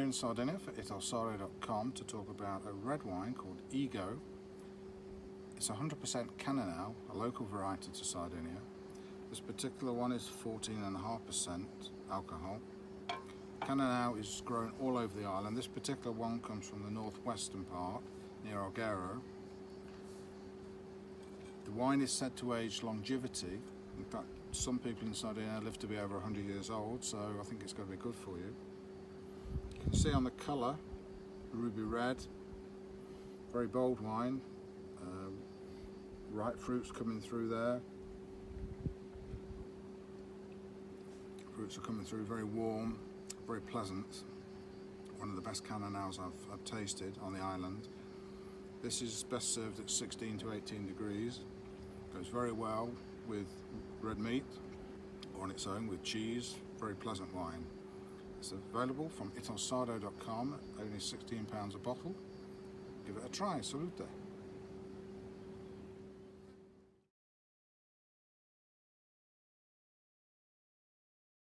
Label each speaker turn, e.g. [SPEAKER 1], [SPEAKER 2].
[SPEAKER 1] in Sardinia for Italsardo.com to talk about a red wine called Ego. It's 100% Cannonau, a local variety to Sardinia. This particular one is 14.5% alcohol. Cannonau is grown all over the island. This particular one comes from the northwestern part, near Alghero. The wine is said to age longevity. In fact, some people in Sardinia live to be over 100 years old, so I think it's going to be good for you. You can see on the colour, ruby red, very bold wine, ripe fruits coming through there. Fruits are coming through very warm, very pleasant. One of the best Cannonau's I've tasted on the island. This is best served at 16 to 18 degrees. Goes very well with red meat or on its own with cheese. Very pleasant wine. It's available from Italsardo.com, only £16 a bottle. Give it a try. Salute.